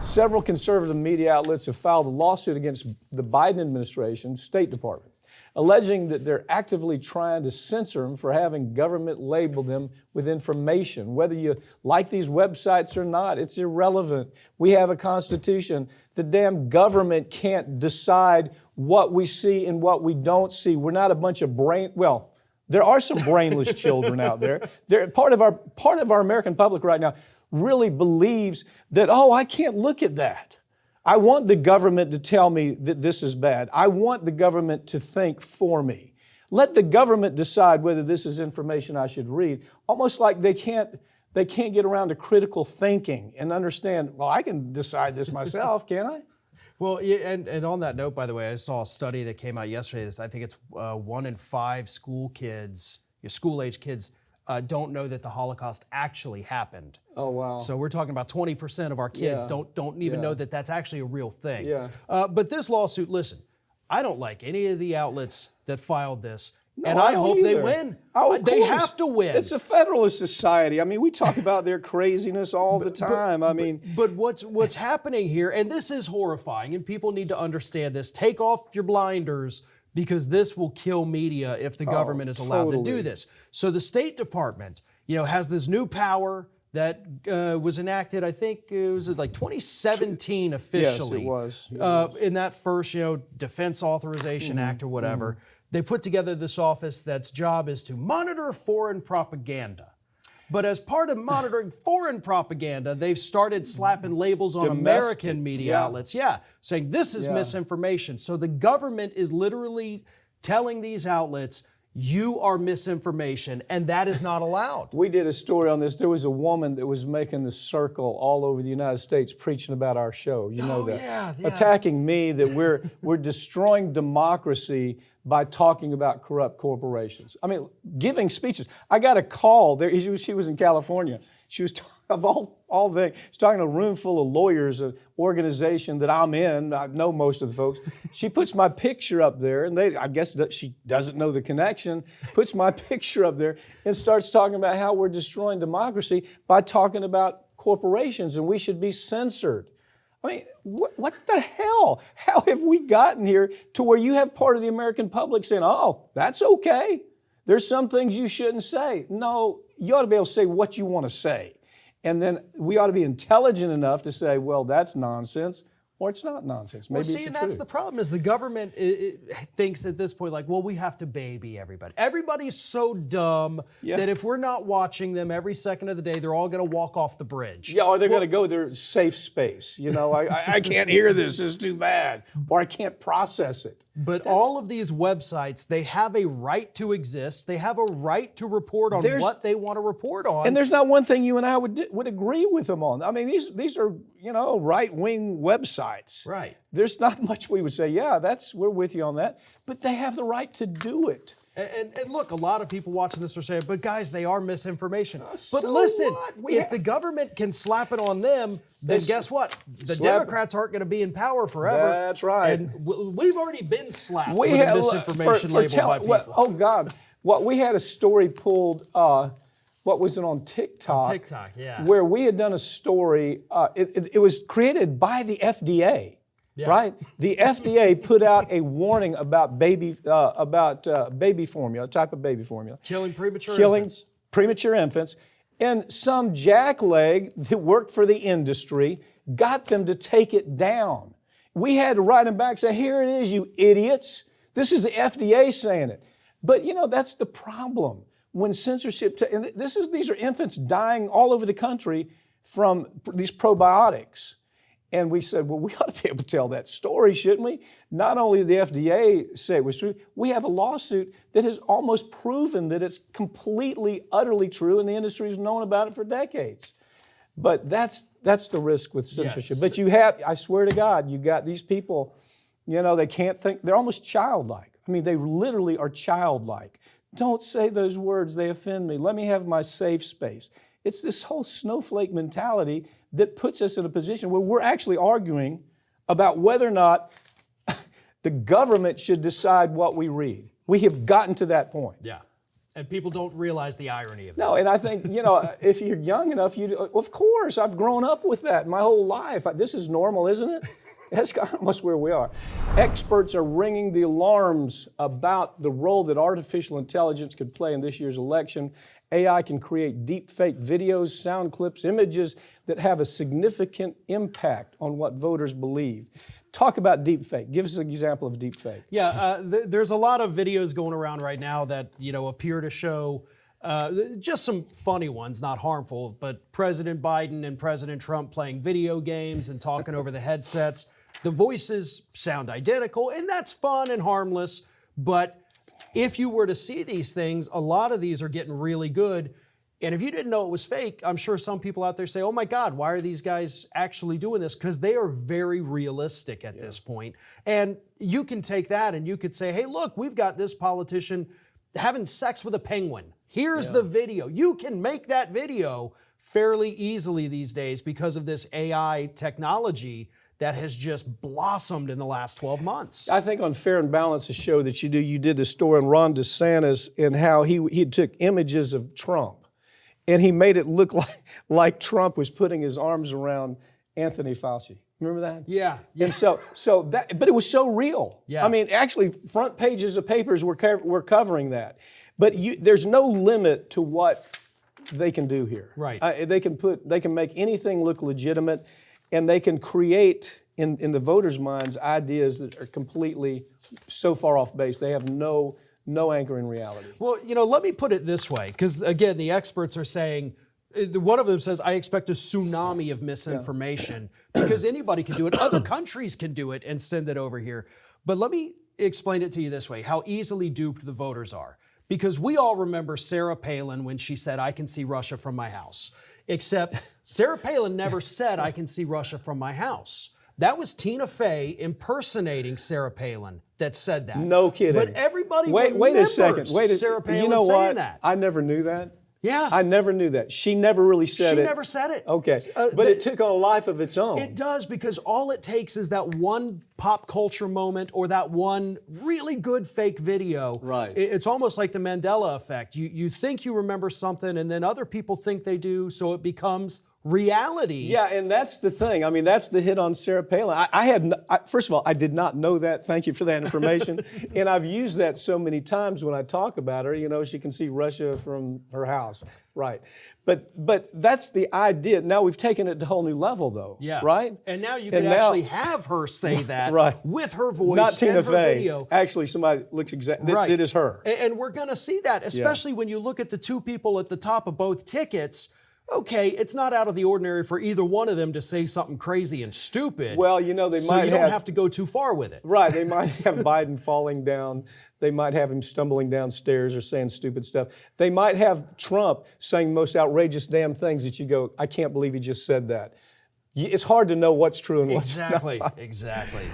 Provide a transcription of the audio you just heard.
Several conservative media outlets have filed a lawsuit against the Biden administration, State Department, alleging that they're actively trying to censor them for having government label them with information. Whether you like these websites or not, it's irrelevant. We have a constitution. The damn government can't decide what we see and what we don't see. We're not a bunch of there are some brainless children out there. Part of our American public right now really believes that, I can't look at that. I want the government to tell me that this is bad. I want the government to think for me. Let the government decide whether this is information I should read. Almost like they can't get around to critical thinking and understand, I can decide this myself, can't I? Well, yeah, and on that note, by the way, I saw a study that came out yesterday. I think it's 1 in 5 school-age kids don't know that the Holocaust actually happened. Oh, wow. So we're talking about 20% of our kids don't even know that that's actually a real thing. Yeah. But this lawsuit, listen, I don't like any of the outlets that filed this. No, and I don't hope either. they win. Of They course. have to win. It's a federalist society. I mean, we talk about their craziness all the time. But what's happening here, and this is horrifying, and people need to understand this. Take off your blinders, because this will kill media if the government is allowed to do this. So the State Department, has this new power that was enacted, I think it was like 2017 officially. Yes, it was. In that first, Defense Authorization Act or whatever. They put together this office that's job is to monitor foreign propaganda. But as part of monitoring foreign propaganda, they've started slapping labels on American media outlets, saying this is misinformation. So the government is literally telling these outlets, you are misinformation, and that is not allowed. We did a story on this. There was a woman that was making the circle all over the United States preaching about our show. You know that. Yeah. Attacking me, that we're destroying democracy by talking about corrupt corporations. I mean, giving speeches. I got a call there. She was in California. She was of all things. She's talking to a room full of lawyers, an organization that I'm in. I know most of the folks. She puts my picture up there, and I guess she doesn't know the connection, puts my picture up there and starts talking about how we're destroying democracy by talking about corporations and we should be censored. I mean, what the hell? How have we gotten here to where you have part of the American public saying, that's okay. There's some things you shouldn't say. No, you ought to be able to say what you want to say. And then we ought to be intelligent enough to say, well, that's nonsense, or it's not nonsense. Maybe it's that's the problem, is the government thinks at this point, we have to baby everybody. Everybody's so dumb that if we're not watching them every second of the day, they're all going to walk off the bridge. Yeah, or they're going to go their safe space. I can't hear this. It's too bad. Or I can't process it. But all of these websites, they have a right to exist. They have a right to report on what they want to report on. And there's not one thing you and I would agree with them on. I mean, these are, right-wing websites. Right. There's not much we would say, we're with you on that. But they have the right to do it. And look, a lot of people watching this are saying, but guys, they are misinformation. But so listen, what? if the government can slap it on them, then guess what? The Democrats aren't going to be in power forever. That's right. And we've already been slapped with a misinformation label by people. We had a story pulled, what was it, on TikTok? On TikTok, yeah. Where we had done a story, it was created by the FDA. Yeah. Right? The FDA put out a warning about baby formula, a type of baby formula. Killing premature infants. And some jackleg that worked for the industry got them to take it down. We had to write them back and say, here it is, you idiots. This is the FDA saying it. But that's the problem. When censorship, these are infants dying all over the country from these probiotics. And we said, we ought to be able to tell that story, shouldn't we? Not only did the FDA say it was true, we have a lawsuit that has almost proven that it's completely, utterly true, and the industry's known about it for decades. But that's the risk with censorship. Yes. But I swear to God, you got these people, they can't think, they're almost childlike. I mean, they literally are childlike. Don't say those words, they offend me. Let me have my safe space. It's this whole snowflake mentality that puts us in a position where we're actually arguing about whether or not the government should decide what we read. We have gotten to that point. Yeah. And people don't realize the irony of that. No, and I think, if you're young enough, of course, I've grown up with that my whole life. This is normal, isn't it? That's almost where we are. Experts are ringing the alarms about the role that artificial intelligence could play in this year's election. AI can create deep fake videos, sound clips, images that have a significant impact on what voters believe. Talk about deep fake. Give us an example of deep fake. Yeah, there's a lot of videos going around right now that appear to show just some funny ones, not harmful, but President Biden and President Trump playing video games and talking over the headsets. The voices sound identical, and that's fun and harmless, but if you were to see these things, a lot of these are getting really good. And if you didn't know it was fake, I'm sure some people out there say, oh my God, why are these guys actually doing this? Because they are very realistic at this point. And you can take that and you could say, hey, look, we've got this politician having sex with a penguin. Here's the video. You can make that video fairly easily these days because of this AI technology that has just blossomed in the last 12 months. I think on Fair and Balanced, a show that you did a story on Ron DeSantis and how he took images of Trump and he made it look like Trump was putting his arms around Anthony Fauci. Remember that? Yeah. And but it was so real. Yeah. I mean, actually, front pages of papers were covering that. But there's no limit to what they can do here. Right. They can make anything look legitimate. And they can create, in the voters' minds, ideas that are completely so far off base. They have no anchor in reality. Well, let me put it this way, because again, the experts are saying, one of them says, I expect a tsunami of misinformation because anybody can do it. Other countries can do it and send it over here. But let me explain it to you this way, how easily duped the voters are. Because we all remember Sarah Palin when she said, I can see Russia from my house. Except Sarah Palin never said, I can see Russia from my house. That was Tina Fey impersonating Sarah Palin that said that. No kidding. But everybody wait a second. Sarah Palin you know saying what? that. I never knew that. Yeah. I never knew that. She never really said it. She never said it. Okay. But it took on a life of its own. It does, because all it takes is that one pop culture moment or that one really good fake video. Right. It's almost like the Mandela effect. You think you remember something and then other people think they do, so it becomes reality. Yeah, and that's the thing. I mean, that's the hit on Sarah Palin. First of all, I did not know that. Thank you for that information. And I've used that so many times when I talk about her. She can see Russia from her house. Right. But that's the idea. Now we've taken it to a whole new level, though. Yeah. Right? And now you can actually have her say that right. with her voice Not Tina and her Fey. video. Actually, somebody looks exactly. Right. It is her. And we're going to see that, especially when you look at the two people at the top of both tickets. Okay, it's not out of the ordinary for either one of them to say something crazy and stupid. Well, they might so you don't have to go too far with it. Right, they might have Biden falling down. They might have him stumbling downstairs or saying stupid stuff. They might have Trump saying the most outrageous damn things that you go, I can't believe he just said that. It's hard to know what's true and what's not. Exactly.